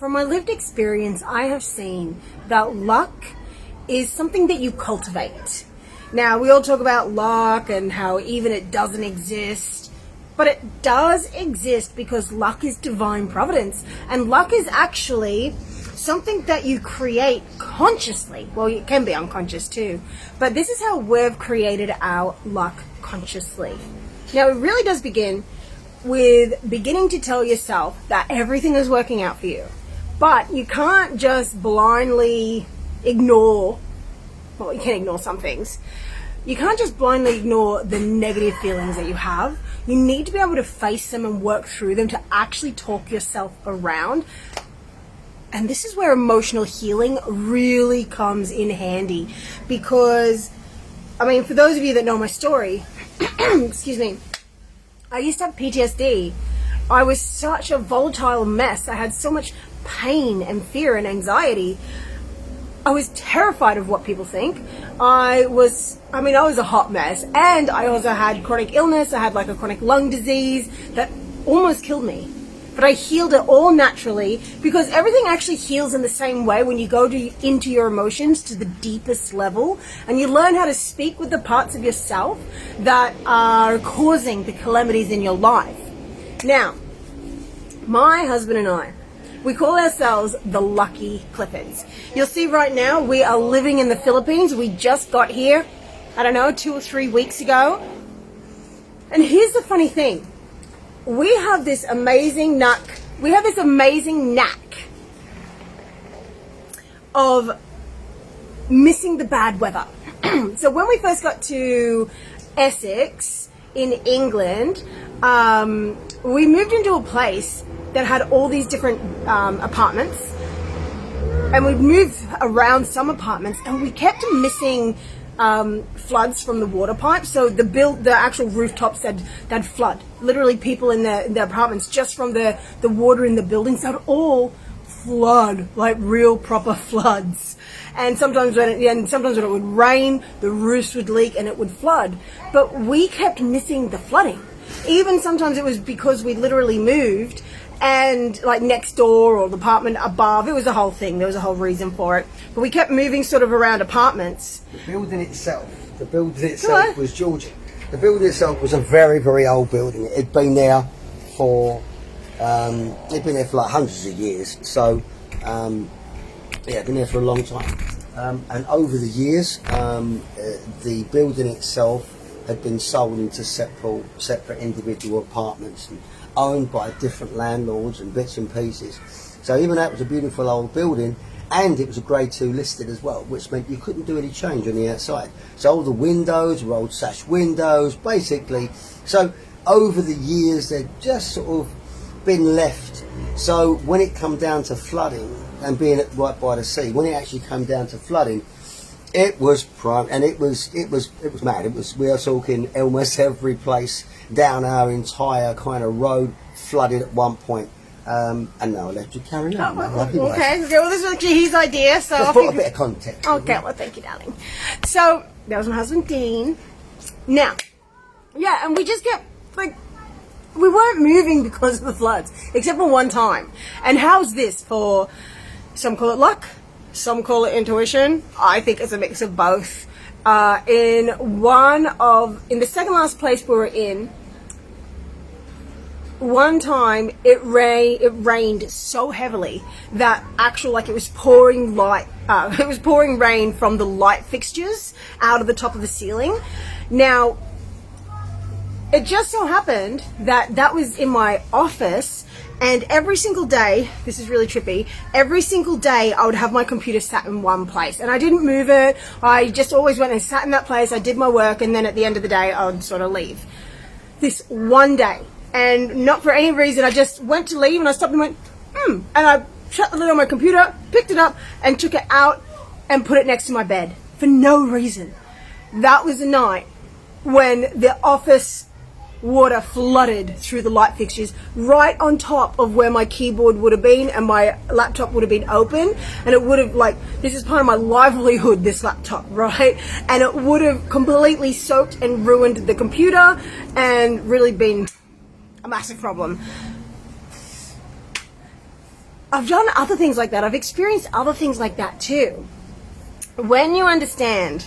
From my lived experience, I have seen that luck is something that you cultivate. Now, we all talk about luck and how even it doesn't exist, but it does exist because luck is divine providence, and luck is actually something that you create consciously. Well, it can be unconscious too, but this is how we've created our luck consciously. Now, it really does begin with beginning to tell yourself that everything is working out for you. But you can't just blindly ignore, well, you can ignore some things. You can't just blindly ignore the negative feelings that you have. You need to be able to face them and work through them to actually talk yourself around. And this is where emotional healing really comes in handy. Because, I mean, for those of you that know my story, excuse me, I used to have PTSD. I was such a volatile mess. I had so much pain and fear and anxiety. I was terrified of what people think. I was a hot mess. And I also had chronic illness. I had like a chronic lung disease that almost killed me. But I healed it all naturally, because everything actually heals in the same way when you go into your emotions to the deepest level and you learn how to speak with the parts of yourself that are causing the calamities in your life. Now, my husband and I, we call ourselves the Lucky Cliffords. You'll see right now we are living in the Philippines. We just got here, 2 or 3 weeks ago. And here's the funny thing. We have this amazing knack of missing the bad weather. So when we first got to Essex in England, we moved into a place that had all these different apartments, and we moved around some apartments, and we kept missing floods from the water pipe. So the actual rooftops that'd flood. Literally, people in the apartments, just from the water in the buildings, they'd all flood, like real proper floods. And sometimes when it would rain, the roofs would leak and it would flood. But we kept missing the flooding. Even sometimes it was because we literally moved, and like next door or the apartment above, it was a whole thing. There was a whole reason for it. But we kept moving sort of around apartments. The building itself was Georgian. The building itself was a very, very old building. It'd been there for like hundreds of years. So, it'd been there for a long time. And over the years, the building itself had been sold into separate individual apartments and owned by different landlords and bits and pieces. So even though it was a beautiful old building, and it was a grade 2 listed as well, which meant you couldn't do any change on the outside. So all the windows were old sash windows, basically. So over the years, they'd just sort of been left. So when it come down to flooding, and being right by the sea, when it actually came down to flooding, it was prime, and it was mad. We are talking almost every place down our entire kind of road flooded at one point. And now I'll let you carry on. Okay, well, this was actually his idea, so just put a bit of context. Okay, well, thank you, darling. So that was my husband, Dean. Now, yeah, and we just kept we weren't moving because of the floods, except for one time. And how's this for? Some call it luck, some call it intuition. I think it's a mix of both. In the second last place we were in, one time it rained so heavily that it was pouring rain from the light fixtures out of the top of the ceiling. Now, it just so happened that was in my office. And every single day, this is really trippy, every single day I would have my computer sat in one place. And I didn't move it. I just always went and sat in that place. I did my work, and then at the end of the day, I would sort of leave. This one day, and not for any reason, I just went to leave, and I stopped and went, and I shut the lid on my computer, picked it up, and took it out and put it next to my bed for no reason. That was the night when the office water flooded through the light fixtures right on top of where my keyboard would have been, and my laptop would have been open, and it would have this is part of my livelihood, this laptop, right? And it would have completely soaked and ruined the computer and really been a massive problem. I've done other things like that. I've experienced other things like that too. When you understand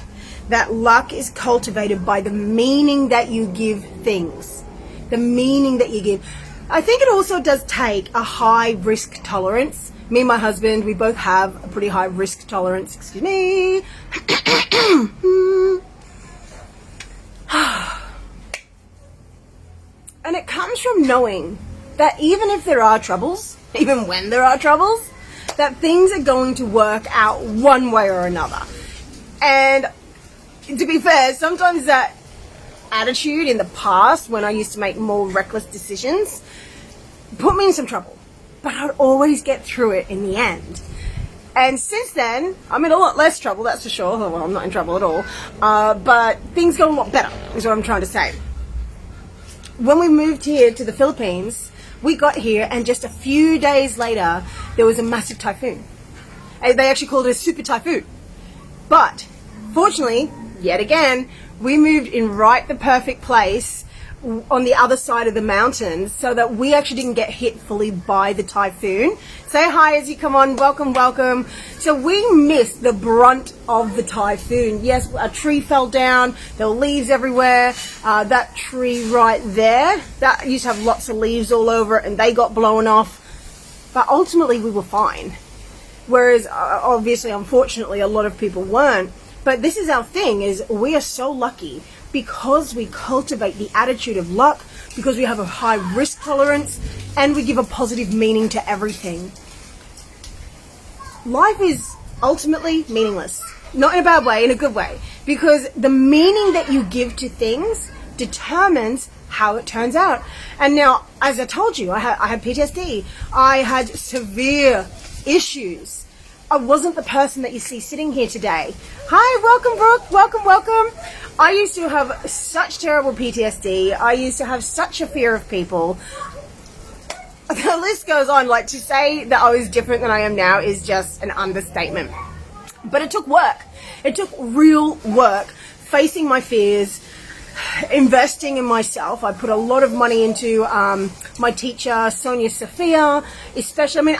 that luck is cultivated by the meaning that you give things, the meaning that you give, I think it also does take a high risk tolerance. Me and my husband, we both have a pretty high risk tolerance. Excuse me. And it comes from knowing that even if there are troubles, even when there are troubles, that things are going to work out one way or another. And to be fair, sometimes that attitude in the past, when I used to make more reckless decisions, put me in some trouble. But I'd always get through it in the end. And since then, I'm in a lot less trouble, that's for sure. Well, I'm not in trouble at all. But things go a lot better, is what I'm trying to say. When we moved here to the Philippines, we got here and just a few days later, there was a massive typhoon. And they actually called it a super typhoon. But fortunately, yet again, we moved in right the perfect place on the other side of the mountains so that we actually didn't get hit fully by the typhoon. Say hi as you come on. Welcome, welcome. So we missed the brunt of the typhoon. Yes, a tree fell down. There were leaves everywhere. That tree right there, that used to have lots of leaves all over it and they got blown off. But ultimately we were fine. Whereas obviously, unfortunately, a lot of people weren't. But this is our thing, is we are so lucky because we cultivate the attitude of luck, because we have a high risk tolerance, and we give a positive meaning to everything. Life is ultimately meaningless. Not in a bad way, in a good way. Because the meaning that you give to things determines how it turns out. And now, as I told you, I had PTSD. I had severe issues. I wasn't the person that you see sitting here today. Hi, welcome, Brooke. Welcome, welcome. I used to have such terrible PTSD. I used to have such a fear of people. The list goes on. Like, to say that I was different than I am now is just an understatement. But it took work. It took real work, facing my fears, investing in myself. I put a lot of money into my teacher, Sonia Sophia, especially, I mean,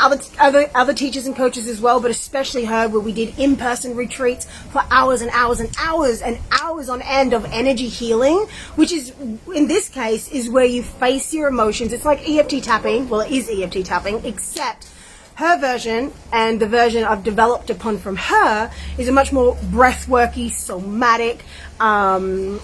other teachers and coaches as well, but especially her, where we did in-person retreats for hours and hours and hours and hours on end of energy healing, which is, in this case, is where you face your emotions. It's like EFT tapping. Well, it is EFT tapping, except her version, and the version I've developed upon from her, is a much more breathworky, somatic,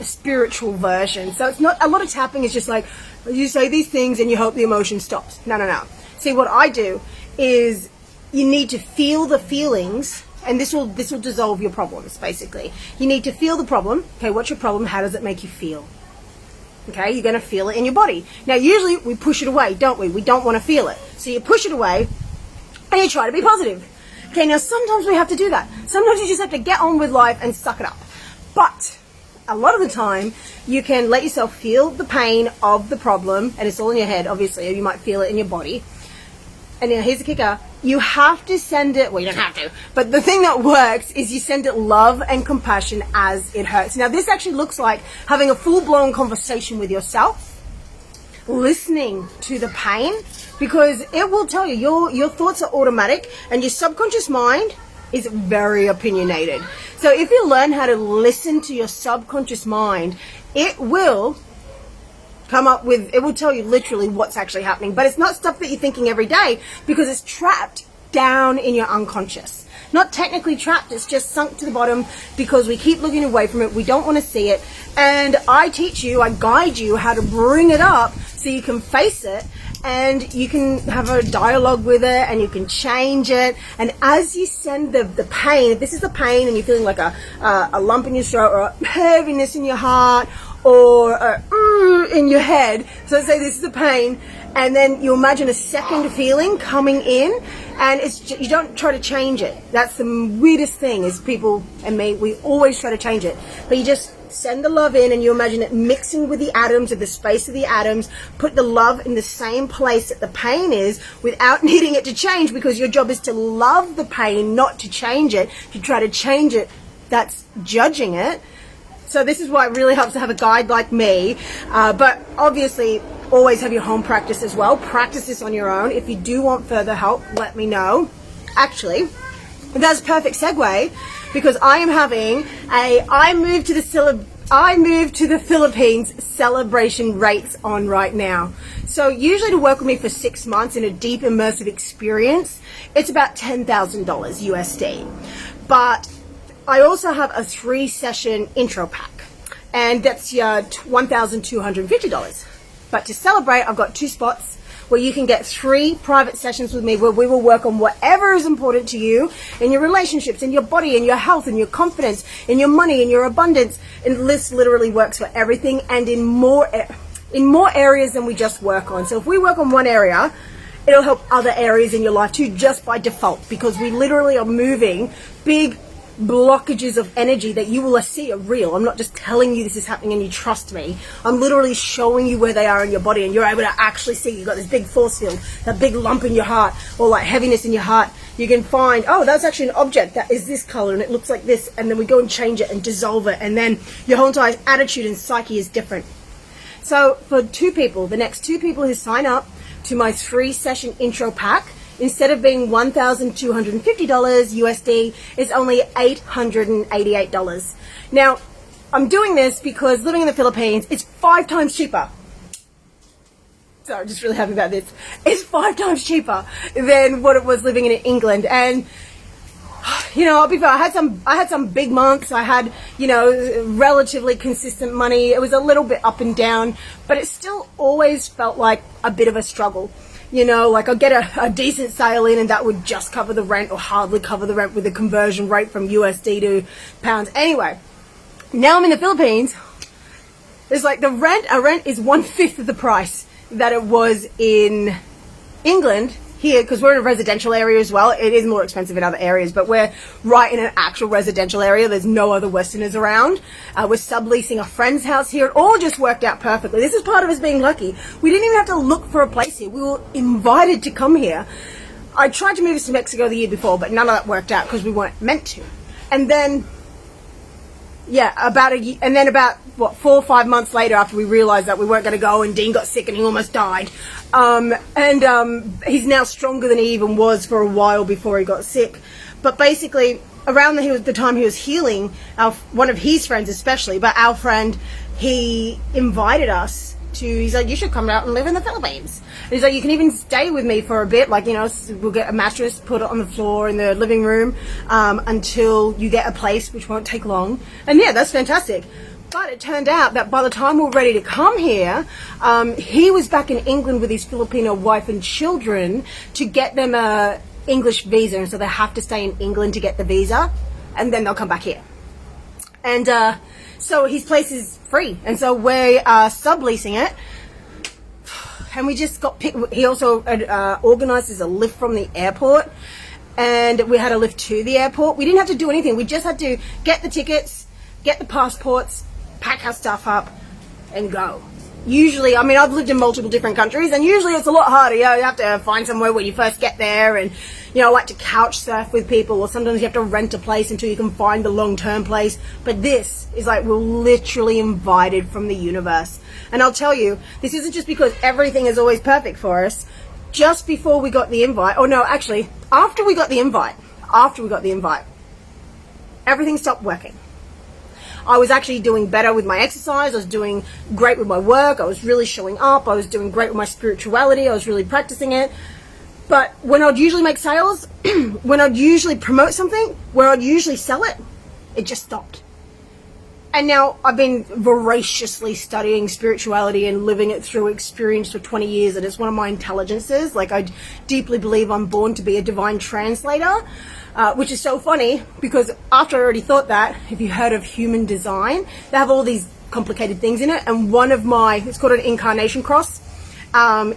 spiritual version. So it's not, a lot of tapping is just like, you say these things and you hope the emotion stops. No, no, no. See, what I do is you need to feel the feelings, and this will dissolve your problems, basically. You need to feel the problem. Okay, what's your problem? How does it make you feel? Okay, you're going to feel it in your body. Now, usually we push it away, don't we? We don't want to feel it. So you push it away, and you try to be positive. Okay, now sometimes we have to do that. Sometimes you just have to get on with life and suck it up. But a lot of the time, you can let yourself feel the pain of the problem, and it's all in your head, obviously, or you might feel it in your body. And now here's the kicker. You have to send it, well, you don't have to, but the thing that works is you send it love and compassion as it hurts. Now, this actually looks like having a full-blown conversation with yourself, listening to the pain, because it will tell you your thoughts are automatic and your subconscious mind is very opinionated. So if you learn how to listen to your subconscious mind, it will come up with, it will tell you literally what's actually happening. But it's not stuff that you're thinking every day, because it's trapped down in your unconscious. Not technically trapped, it's just sunk to the bottom because we keep looking away from it. We don't want to see it. And I teach you, I guide you how to bring it up so you can face it, and you can have a dialogue with it, and you can change it. And as you send the pain, if this is the pain and you're feeling like a lump in your throat, or a heaviness in your heart, or in your head, so let's say this is the pain, and then you imagine a second feeling coming in, and you don't try to change it. That's the weirdest thing, is people and me, we always try to change it, but you just send the love in, and you imagine it mixing with the atoms, of the space of the atoms. Put the love in the same place that the pain is, without needing it to change, because your job is to love the pain, not to change it. If you try to change it, that's judging it. So this is why it really helps to have a guide like me. But obviously, always have your home practice as well. Practice this on your own. If you do want further help, let me know. Actually, that's a perfect segue, because I am having I moved to the Philippines celebration rates on right now. So usually to work with me for 6 months in a deep immersive experience, it's about $10,000 USD. But I also have a 3-session intro pack, and that's $1,250. But to celebrate, I've got 2 spots where you can get 3 private sessions with me, where we will work on whatever is important to you in your relationships, in your body, in your health, in your confidence, in your money, in your abundance. And this literally works for everything, and in more areas than we just work on. So if we work on one area, it'll help other areas in your life too, just by default, because we literally are moving big blockages of energy that you will see are real. I'm not just telling you this is happening and you trust me. I'm literally showing you where they are in your body, and you're able to actually see you've got this big force field, that big lump in your heart, or like heaviness in your heart. You can find, oh, that's actually an object that is this color and it looks like this, and then we go and change it and dissolve it, and then your whole entire attitude and psyche is different. So for 2 people, the next 2 people who sign up to my 3-session intro pack, instead of being $1,250 USD, it's only $888. Now, I'm doing this because living in the Philippines, it's 5 times cheaper. Sorry, I'm just really happy about this. It's 5 times cheaper than what it was living in England. And you know, I'll be fair, I had some big months. I had, you know, relatively consistent money. It was a little bit up and down, but it still always felt like a bit of a struggle. You know, like I'd get a decent sale in, and that would just cover the rent, or hardly cover the rent with the conversion rate from USD to pounds. Anyway, now I'm in the Philippines. It's like a rent is 1/5 of the price that it was in England. Here, because we're in a residential area as well, it is more expensive in other areas, but we're right in an actual residential area. There's no other Westerners around. We're subleasing a friend's house here. It all just worked out perfectly. This is part of us being lucky. We didn't even have to look for a place here. We were invited to come here. I tried to move us to Mexico the year before, but none of that worked out because we weren't meant to. And then, yeah, about 4 or 5 months later, after we realized that we weren't going to go, and Dean got sick and he almost died. He's now stronger than he even was for a while before he got sick. But basically, around the time he was healing, one of his friends especially, but our friend, he invited us to, he's like, you should come out and live in the Philippines. And he's like, you can even stay with me for a bit, like, you know, we'll get a mattress, put it on the floor in the living room until you get a place, which won't take long. And yeah, that's fantastic. But it turned out that by the time we were ready to come here, he was back in England with his Filipino wife and children to get them a English visa, and so they have to stay in England to get the visa, and then they'll come back here. And so his place is free, and so we're subleasing it. And we just got picked. He also organizes a lift from the airport, and we had a lift to the airport. We didn't have to do anything. We just had to get the tickets, get the passports, pack our stuff up, and go. Usually, I mean, I've lived in multiple different countries, and usually it's a lot harder. You know, you have to find somewhere when you first get there, and, you know, I like to couch surf with people, or sometimes you have to rent a place until you can find the long-term place. But this is like, we're literally invited from the universe. And I'll tell you, this isn't just because everything is always perfect for us. Just before we got the invite, after we got the invite, everything stopped working. I was actually doing better with my exercise. I was doing great with my work. I was really showing up. I was doing great with my spirituality. I was really practicing it. But when I'd usually make sales, when I'd usually promote something, where I'd usually sell it, it just stopped. And now I've been voraciously studying spirituality and living it through experience for 20 years, and it's one of my intelligences. Like, I deeply believe I'm born to be a divine translator, which is so funny because after I already thought that, if you heard of human design, they have all these complicated things in it, and one of it's called an incarnation cross,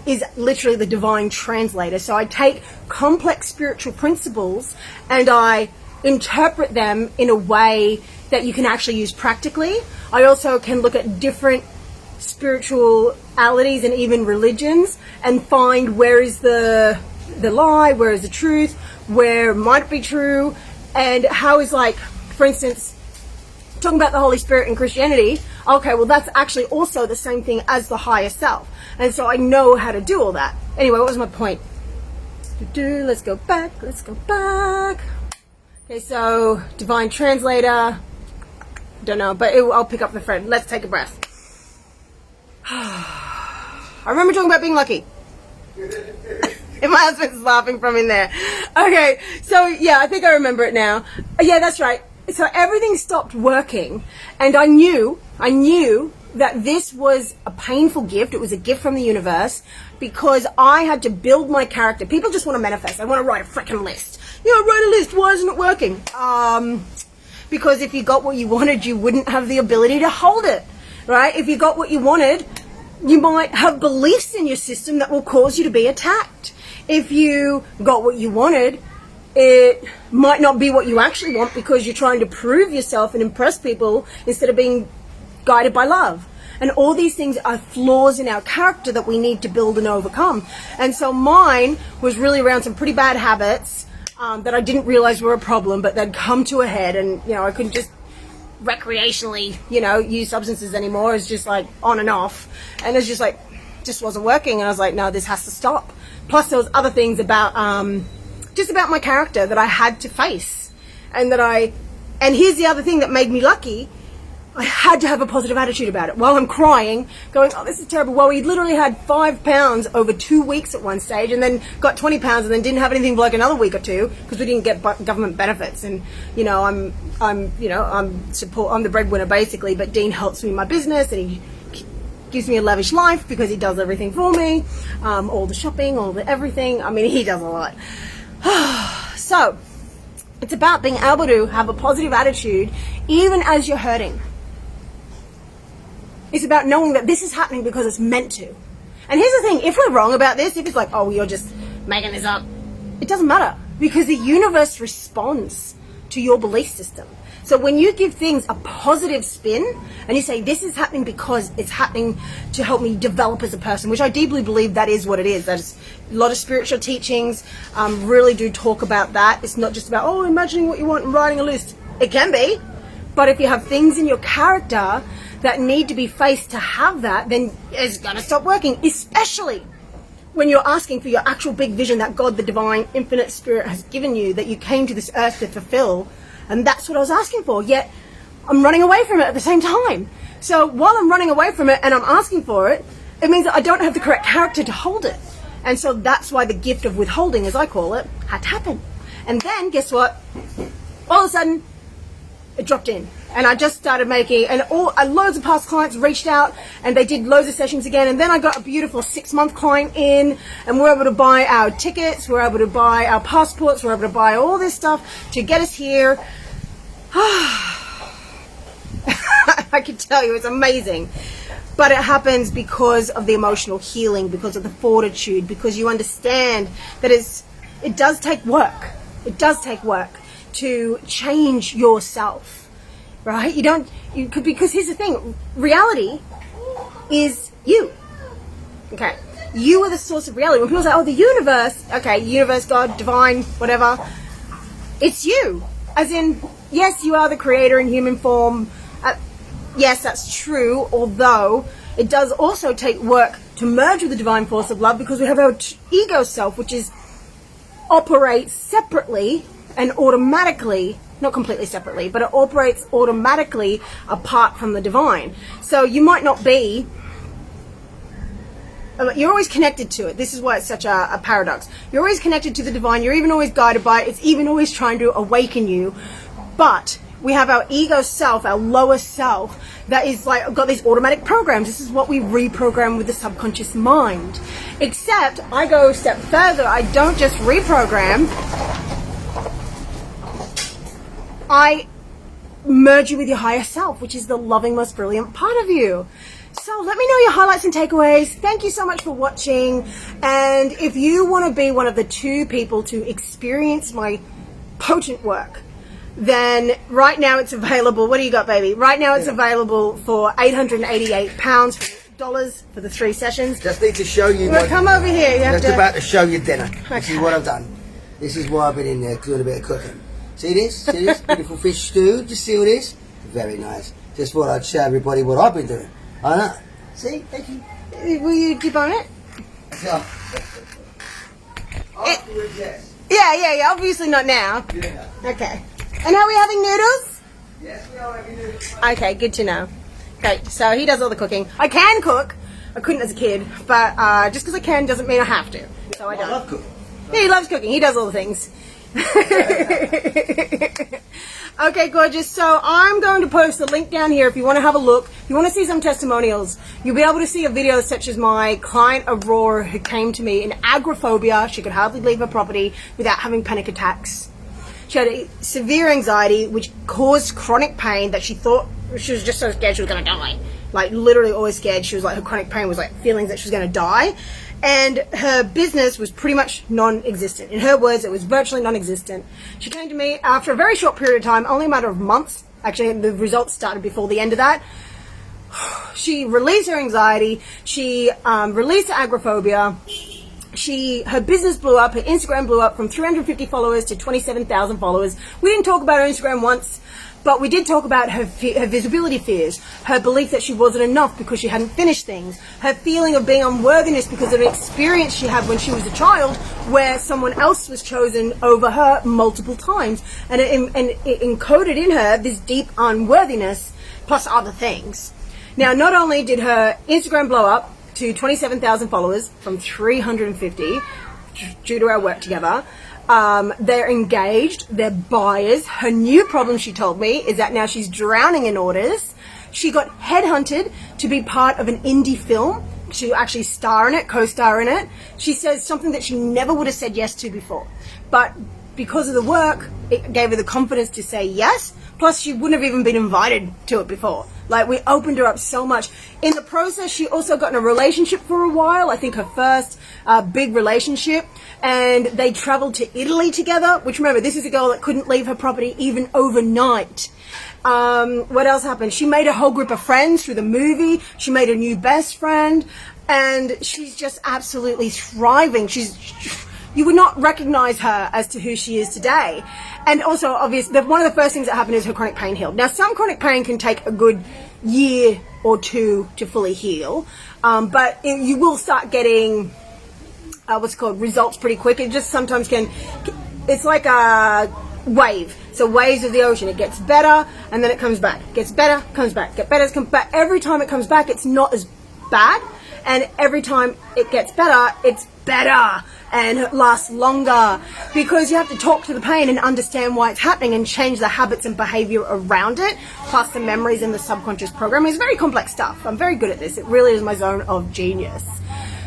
is literally the divine translator. So I take complex spiritual principles and I interpret them in a way that you can actually use practically. I also can look at different spiritualities and even religions and find where is the lie, where is the truth, where might be true, and how is, like, for instance, talking about the Holy Spirit in Christianity, okay, well, that's actually also the same thing as the higher self. And so I know how to do all that. Anyway, what was my point? Let's go back. Okay, so Divine Translator. Don't know, but I'll pick up the thread. Let's take a breath. I remember talking about being lucky. And my husband's laughing from in there. Okay, so yeah, I think I remember it now. Yeah, that's right. So everything stopped working, and I knew that this was a painful gift. It was a gift from the universe, because I had to build my character. People just want to manifest. They want to write a freaking list. Write a list. Why isn't it working? Because if you got what you wanted, you wouldn't have the ability to hold it, right? If you got what you wanted, you might have beliefs in your system that will cause you to be attacked. If you got what you wanted, it might not be what you actually want, because you're trying to prove yourself and impress people instead of being guided by love. And all these things are flaws in our character that we need to build and overcome. And so mine was really around some pretty bad habits that I didn't realize were a problem, but they'd come to a head, and I couldn't just recreationally use substances anymore. It's just like on and off, and it's just wasn't working. And I was like, no, this has to stop. Plus there was other things about just about my character that I had to face, and here's the other thing that made me lucky. I had to have a positive attitude about it while I'm crying, going, oh, this is terrible. Well, we literally had 5 pounds over 2 weeks at one stage, and then got 20 pounds, and then didn't have anything for like another week or two, because we didn't get government benefits. And I'm the breadwinner basically, but Dean helps me in my business, and he gives me a lavish life because he does everything for me, all the shopping, all the everything. I mean, he does a lot. So it's about being able to have a positive attitude even as you're hurting. It's about knowing that this is happening because it's meant to. And here's the thing, if we're wrong about this, if it's like, oh, you're just making this up, it doesn't matter, because the universe responds to your belief system. So when you give things a positive spin and you say, this is happening because it's happening to help me develop as a person, which I deeply believe that is what it is. That's a lot of spiritual teachings really do talk about that. It's not just about, oh, imagining what you want and writing a list. It can be, but if you have things in your character that need to be faced to have that, then it's going to stop working, especially when you're asking for your actual big vision that God, the divine, infinite spirit has given you, that you came to this earth to fulfill. And that's what I was asking for, yet I'm running away from it at the same time. So while I'm running away from it and I'm asking for it, it means that I don't have the correct character to hold it. And so that's why the gift of withholding, as I call it, had to happen. And then, guess what? All of a sudden, it dropped in. And I just started making, and loads of past clients reached out, and they did loads of sessions again. And then I got a beautiful 6-month client in, and we're able to buy our tickets, we're able to buy our passports, we're able to buy all this stuff to get us here. I can tell you, it's amazing. But it happens because of the emotional healing, because of the fortitude, because you understand that it does take work. It does take work to change yourself. Right? Because here's the thing, reality is you. Okay. You are the source of reality. When people say, oh, the universe, okay, universe, God, divine, whatever, it's you. As in, yes, you are the creator in human form. Yes, that's true, although it does also take work to merge with the divine force of love, because we have our ego self, which operates separately and automatically, not completely separately, but it operates automatically apart from the divine. So you might not be, you're always connected to it. This is why it's such a paradox. You're always connected to the divine. You're even always guided by it. It's even always trying to awaken you. But we have our ego self, our lower self, that is like got these automatic programs. This is what we reprogram with the subconscious mind. Except I go a step further. I don't just reprogram. I merge you with your higher self, which is the loving, most brilliant part of you. So let me know your highlights and takeaways. Thank you so much for watching. And if you want to be one of the 2 people to experience my potent work, then right now it's available. What do you got, baby? Right now it's available for $888 for the 3 sessions. Just need to show you. Well, come over here. Just about to show you dinner. Okay. This is what I've done. This is why I've been in there doing a bit of cooking. See this? See this? Beautiful fish stew. Just see all this? Very nice. Just thought I'd show everybody what I've been doing. I know. See? Thank you. Will you debone it? Yeah. Afterwards, yes. Yeah. Obviously not now. Yeah. Okay. And are we having noodles? Yes, we are having noodles. Okay, good to know. Okay, so he does all the cooking. I can cook. I couldn't as a kid, but just because I can doesn't mean I have to. So I don't. I love cooking. Yeah, he loves cooking. He does all the things. Okay, gorgeous. So I'm going to post a link down here if you want to have a look. If you want to see some testimonials, you'll be able to see a video such as my client Aurora, who came to me in agoraphobia. She could hardly leave her property without having panic attacks. She had a severe anxiety which caused chronic pain that she thought she was just so scared she was going to die. Like literally always scared. She was like, her chronic pain was like feelings that she was going to die. And her business was pretty much non-existent. In her words, it was virtually non-existent. She came to me after a very short period of time, only a matter of months. Actually, the results started before the end of that. She released her anxiety. She released her agoraphobia. Her business blew up. Her Instagram blew up from 350 followers to 27,000 followers. We didn't talk about her Instagram once, but we did talk about her visibility fears, her belief that she wasn't enough because she hadn't finished things, her feeling of being unworthiness because of an experience she had when she was a child where someone else was chosen over her multiple times. And it encoded in her this deep unworthiness plus other things. Now, not only did her Instagram blow up to 27,000 followers from 350 due to our work together, they're engaged, they're buyers. Her new problem, she told me, is that now she's drowning in orders. She got headhunted to be part of an indie film, to actually star in it, co-star in it. She says something that she never would have said yes to before, but because of the work, it gave her the confidence to say yes. Plus, she wouldn't have even been invited to it before. Like, we opened her up so much. In the process, she also got in a relationship for a while. I think her first big relationship. And they traveled to Italy together, which, remember, this is a girl that couldn't leave her property even overnight. What else happened? She made a whole group of friends through the movie. She made a new best friend. And she's just absolutely thriving. You would not recognize her as to who she is today. And also, obviously, one of the first things that happened is her chronic pain healed. Now, some chronic pain can take a good year or two to fully heal, but you will start getting results pretty quick. It just sometimes it's like a wave. So waves of the ocean. It gets better, and then it comes back. It gets better, comes back. Get better, comes back. Every time it comes back, it's not as bad, and every time it gets better, it's better and it lasts longer, because you have to talk to the pain and understand why it's happening and change the habits and behavior around it, plus the memories in the subconscious program. It's very complex stuff. I'm very good at this. It really is my zone of genius.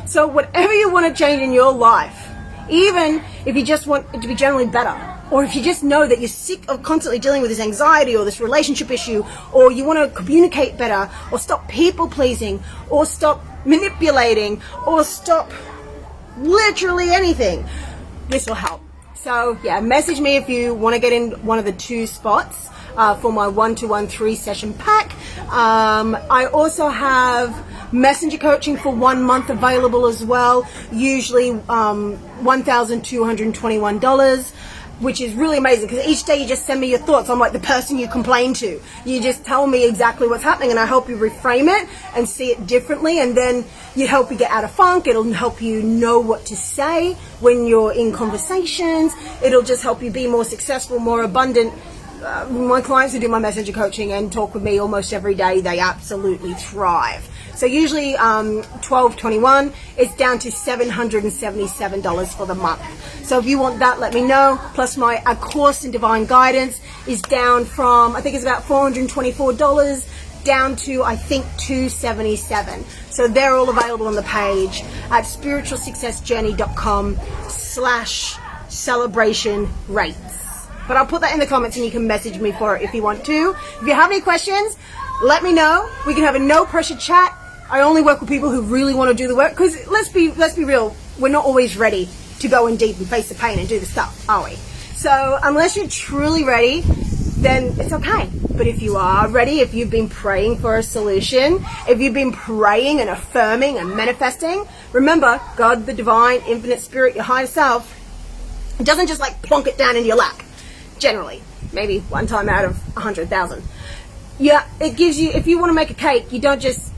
So whatever you want to change in your life, even if you just want it to be generally better, or if you just know that you're sick of constantly dealing with this anxiety or this relationship issue, or you want to communicate better, or stop people pleasing, or stop manipulating, or stop literally anything, this will help. So yeah, message me if you want to get in one of the 2 spots for my 1-to-1 3-session pack. I also have messenger coaching for 1 month available as well, usually $1,221, which is really amazing, because each day you just send me your thoughts. I'm like the person you complain to. You just tell me exactly what's happening, and I help you reframe it and see it differently, and then you help you get out of funk. It'll help you know what to say when you're in conversations. It'll just help you be more successful, more abundant. My clients who do my messenger coaching and talk with me almost every day, they absolutely thrive. So usually $1,221, it's down to $777 for the month. So if you want that, let me know. Plus my A Course in Divine Guidance is down from, I think it's about $424 down to, I think, $277. So they're all available on the page at spiritualsuccessjourney.com/celebration rates. But I'll put that in the comments and you can message me for it if you want to. If you have any questions, let me know. We can have a no pressure chat. I only work with people who really want to do the work, because let's be real, we're not always ready to go in deep and face the pain and do the stuff, are we? So unless you're truly ready, then it's okay. But if you are ready, if you've been praying for a solution, if you've been praying and affirming and manifesting, remember, God, the divine, infinite spirit, your higher self, it doesn't just like plonk it down in your lap. Generally, maybe one time out of 100,000. yeah, it gives you, if you want to make a cake, you don't just,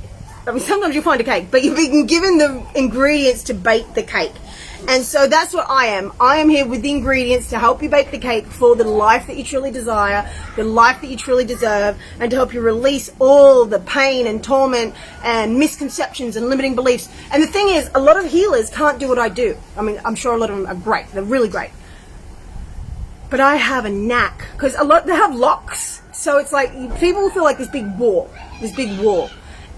I mean, sometimes you find a cake, but you've been given the ingredients to bake the cake. And so that's what I am. I am here with the ingredients to help you bake the cake for the life that you truly desire, the life that you truly deserve, and to help you release all the pain and torment and misconceptions and limiting beliefs. And the thing is, a lot of healers can't do what I do. I mean, I'm sure a lot of them are great. They're really great. But I have a knack, because a lot, they have locks. So it's like, people will feel like this big wall.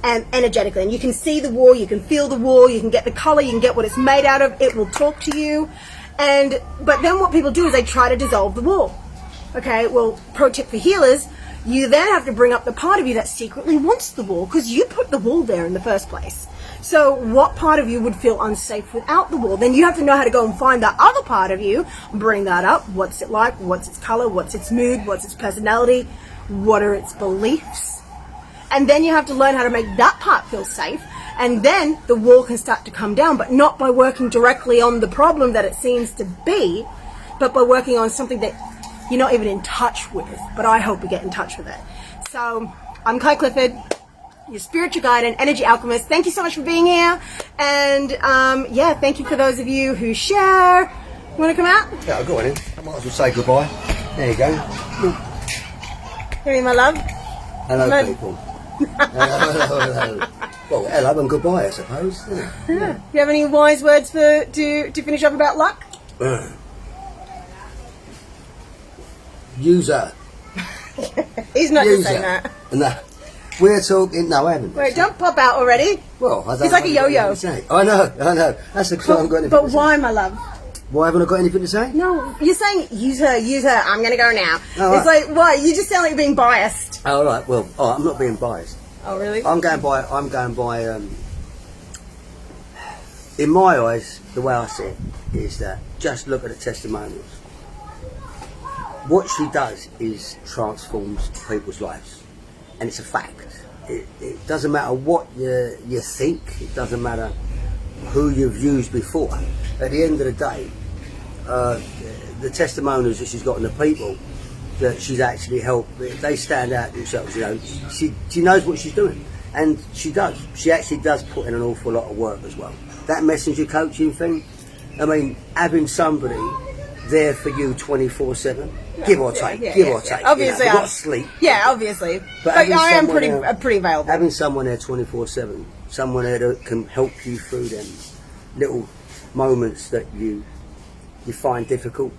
And energetically, and you can see the wall, you can feel the wall, you can get the color, you can get what it's made out of. It will talk to you. But then what people do is they try to dissolve the wall. Okay, well, pro tip for healers, you then have to bring up the part of you that secretly wants the wall, because you put the wall there in the first place. So what part of you would feel unsafe without the wall? Then you have to know how to go and find that other part of you, bring that up. What's it like? What's its color? What's its mood? What's its personality? What are its beliefs? And then you have to learn how to make that part feel safe. And then the wall can start to come down, but not by working directly on the problem that it seems to be, but by working on something that you're not even in touch with. But I hope you get in touch with it. So I'm Kai Clifford, your spiritual guide and energy alchemist. Thank you so much for being here. And yeah, thank you for those of you who share. You want to come out? Yeah, I'll go on in. I might as well say goodbye. There you go. Hey, my love. Hello, people. Hello. Well, hello and goodbye, I suppose. Yeah. Do you have any wise words to finish up about luck? User. He's not just saying that. No. We're talking. No, I haven't. Wait, don't pop out already. Well, I don't. He's like a yo-yo. I know. That's the clue. I'm going. But why, my love? Why haven't I got anything to say? No, you're saying use her. I'm going to go now. Oh, it's like, why? You just sound like you're being biased. Oh, all right. Well, I'm not being biased. Oh, really? I'm going by. In my eyes, the way I see it is that just look at the testimonials. What she does is transforms people's lives, and it's a fact. It doesn't matter what you think. It doesn't matter who you've used before. At the end of the day, the testimonials that she's got in the people that she's actually helped, they stand out themselves. You know, she knows what she's doing, and she does. She actually does put in an awful lot of work as well. That messenger coaching thing, I mean, having somebody there for you 24/7, give or take. Obviously, you know, not sleep. Yeah, obviously. But having I am someone pretty available. Having someone there 24/7, someone there that can help you through them little moments that you find difficult.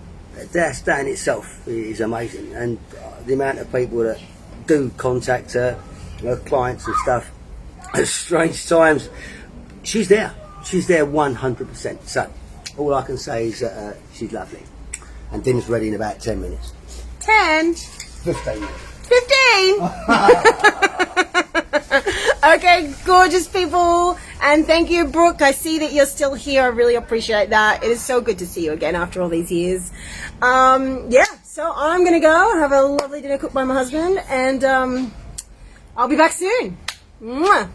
That in itself is amazing, and the amount of people that do contact her, clients and stuff, at strange times, she's there 100%. So all I can say is that she's lovely, and dinner's ready in about 10 minutes. 10? 15 minutes. 15! Okay, gorgeous people. And thank you, Brooke. I see that you're still here. I really appreciate that. It is so good to see you again after all these years. Yeah, so I'm going to go have a lovely dinner cooked by my husband. And I'll be back soon. Mwah.